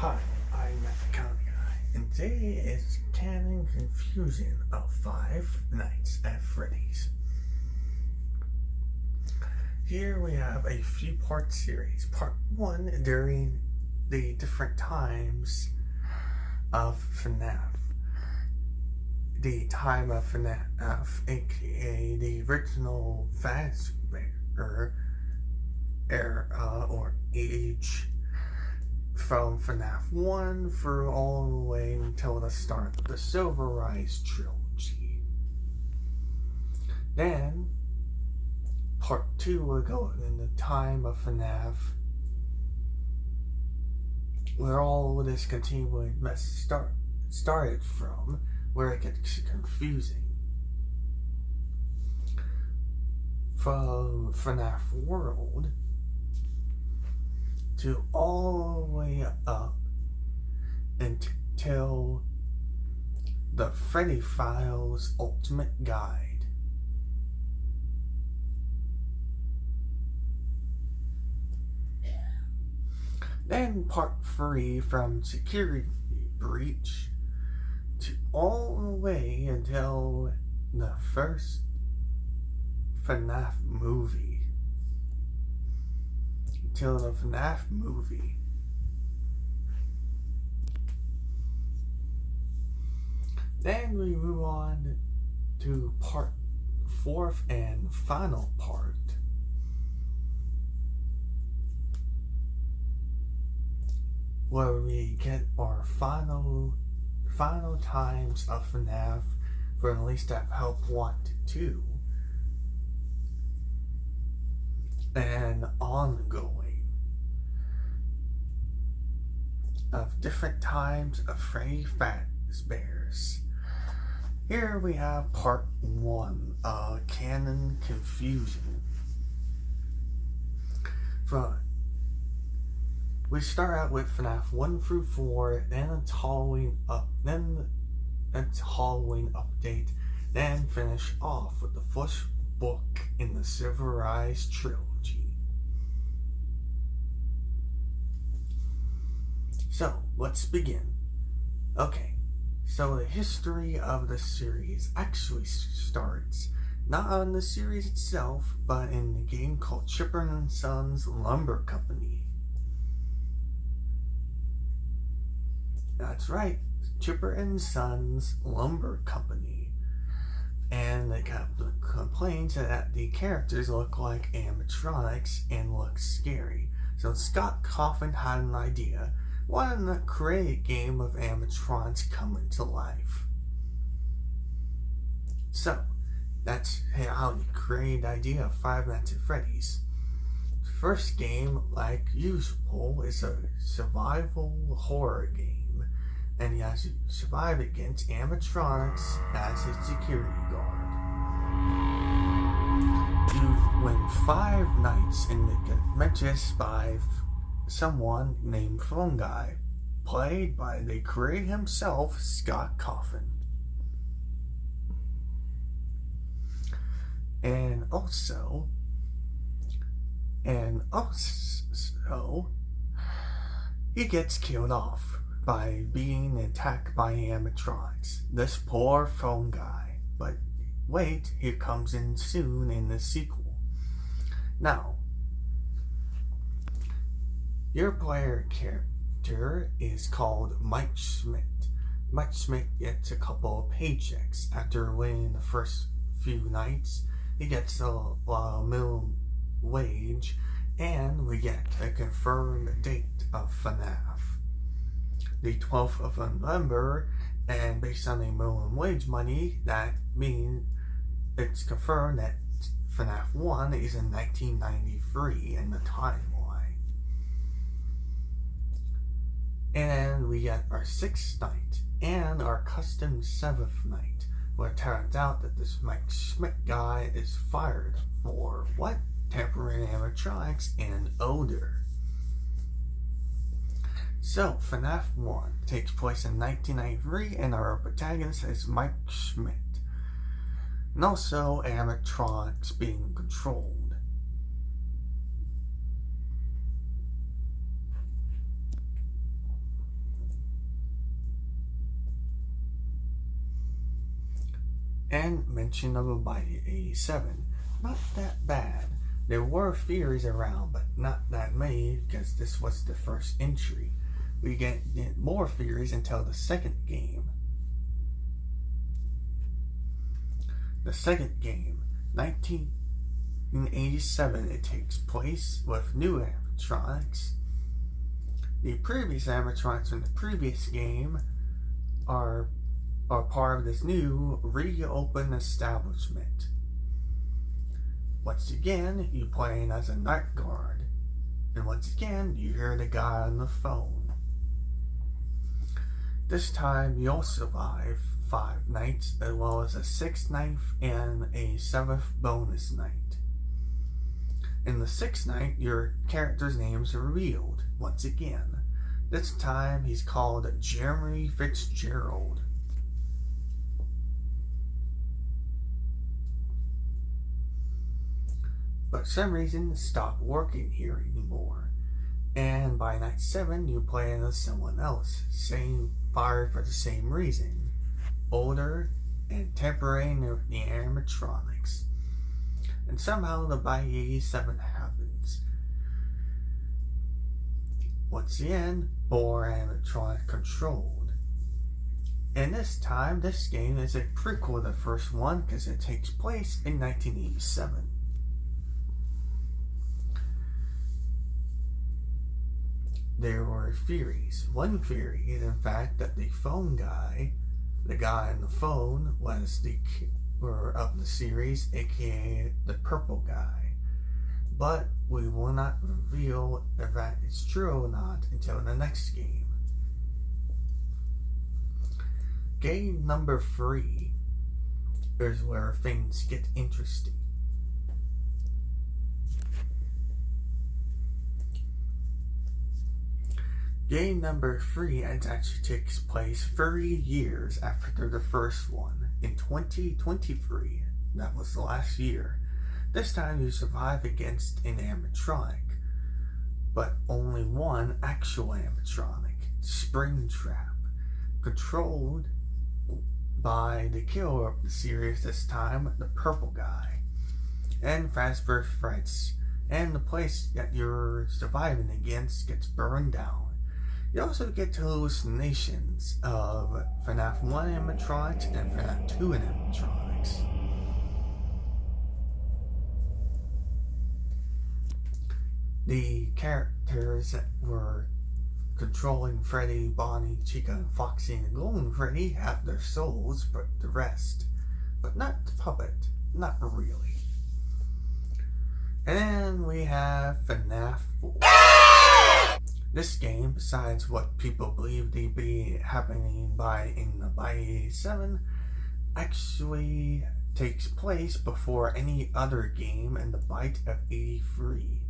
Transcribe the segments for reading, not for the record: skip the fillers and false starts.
Hi, I'm FNAF Cannon guy, and today is Cannon Confusion of Five Nights at Freddy's. Here we have a few-part series. Part 1 during the different times of FNAF. The time of FNAF, aka the original Fazbear era or age, from FNAF 1 through all the way until the start of the Silver Rise trilogy. Then, part 2 will go in the time of FNAF, where all this continuing mess started from, where it gets confusing. From FNAF World to all the way up until the Freddy Files Ultimate Guide. Then part 3 from Security Breach to all the way until the first FNAF movie. Till the FNAF movie. Then we move on to part 4th and final part, where we get our final times of FNAF for at least that Help 1 to 2 and ongoing of different times of Freddy Fazbear's. Here we have part 1 of Cannon Confusion. We start out with FNAF 1 through 4, then its Halloween update, then finish off with the first book in the Silver Rise trilogy. So, let's begin. Okay, so the history of the series actually starts not on the series itself, but in the game called Chipper & Sons Lumber Company. That's right, Chipper & Sons Lumber Company. And they kept complaining that the characters look like animatronics and look scary. So Scott Coffin had an idea. Why not create a game of animatronics coming to life? So, that's how he created the idea of Five Nights at Freddy's. The first game, like usual, is a survival horror game, and he has to survive against animatronics as his security guard. You win 5 nights in the Mentis by someone named Fungi, played by the creator himself, Scott Coffin. And also, he gets killed off by being attacked by animatronics. This poor Fungi. But wait, he comes in soon in the sequel. Now, your player character is called Mike Schmidt. Mike Schmidt gets a couple of paychecks after winning the first few nights. He gets a minimum wage, and we get a confirmed date of FNAF, the 12th of November, and based on the minimum wage money, that means it's confirmed that FNAF 1 is in 1993 in the timeline. And we get our 6th night and our custom 7th night, where it turns out that this Mike Schmidt guy is fired for what? Tampering animatronics and odor. So, FNAF 1 takes place in 1993, and our protagonist is Mike Schmidt. And also animatronics being controlled. and mention of a Bayou 87. Not that bad. There were theories around, but not that many because this was the first entry. We get more theories until the second game. The second game, 1987, it takes place with new animatronics. The previous animatronics from the previous game are part of this new reopened establishment. Once again, you're playing as a night guard, and once again, you hear the guy on the phone. This time, you'll survive 5 nights, as well as a 6th night and a 7th bonus night. In the 6th night, your character's name is revealed once again. This time, he's called Jeremy Fitzgerald. But for some reason, it stopped working here anymore. And by night 7, you play as someone else, fired for the same reason. Older and tampering with the animatronics. And somehow the Bayou 87 happens. Once again, more animatronic controlled. And this time, this game is a prequel to the first one because it takes place in 1987. There were theories. One theory is in fact that the phone guy, the guy on the phone, was the keeper of the series, aka the purple guy. But we will not reveal if that is true or not until the next game. Game number 3 is where things get interesting. Game number 3 actually takes place 30 years after the first one, in 2023. That was the last year. This time you survive against an animatronic, but only one actual animatronic, Springtrap, controlled by the killer of the series this time, the purple guy, and Fazbear's threats, and the place that you're surviving against gets burned down. You also get hallucinations of FNAF 1 animatronics and FNAF 2 animatronics. The characters that were controlling Freddy, Bonnie, Chica, and Foxy, and Golden Freddy have their souls, but the rest. But not the puppet. Not really. And then we have FNAF 4. This game, besides what people believe to be happening in the Bayou 7, actually takes place before any other game in the Byte of 83.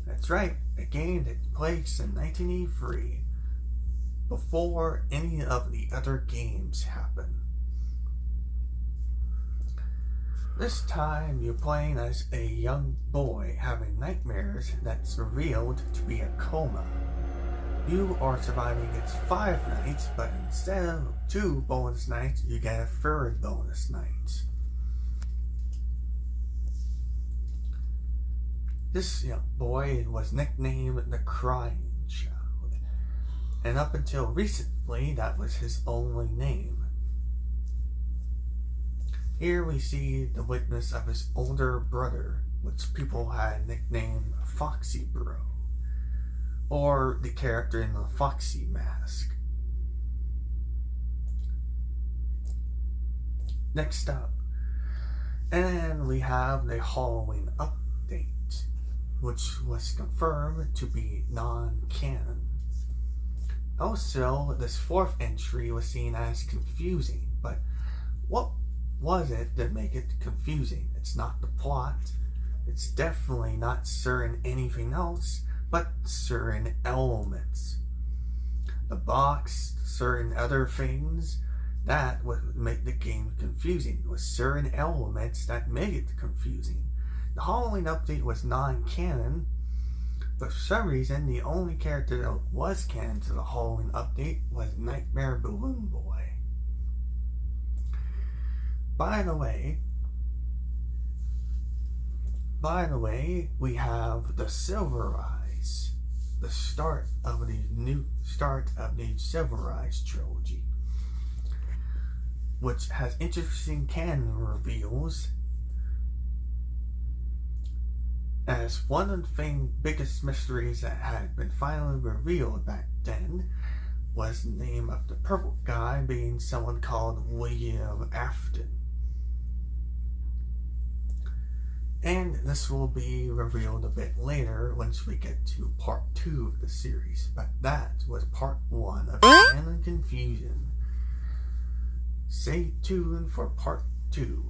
That's right, a game that takes place in 1983, before any of the other games happen. This time, you're playing as a young boy having nightmares that's revealed to be a coma. You are surviving against 5 nights, but instead of 2 bonus nights, you get a 3rd bonus night. This young boy was nicknamed the Crying Child, and up until recently, that was his only name. Here we see the witness of his older brother, which people had nicknamed Foxy Bro, or the character in the Foxy mask. Next up, and we have the Halloween update, which was confirmed to be non-canon. Also, this 4th entry was seen as confusing, but what was it that make it confusing? It's not the plot. It's definitely not certain anything else, but certain elements. The box, certain other things, that would make the game confusing. It was certain elements that made it confusing. The Halloween update was non-canon, but for some reason, the only character that was canon to the Halloween update was Nightmare Balloon Boy. By the way, we have the Silver Eyes, the start of the Silver Eyes trilogy, which has interesting canon reveals. As one of the biggest mysteries that had been finally revealed back then was the name of the purple guy being someone called William Afton. And this will be revealed a bit later once we get to part 2 of the series. But that was part 1 of Canon Confusion. Stay tuned for part 2.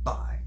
Bye.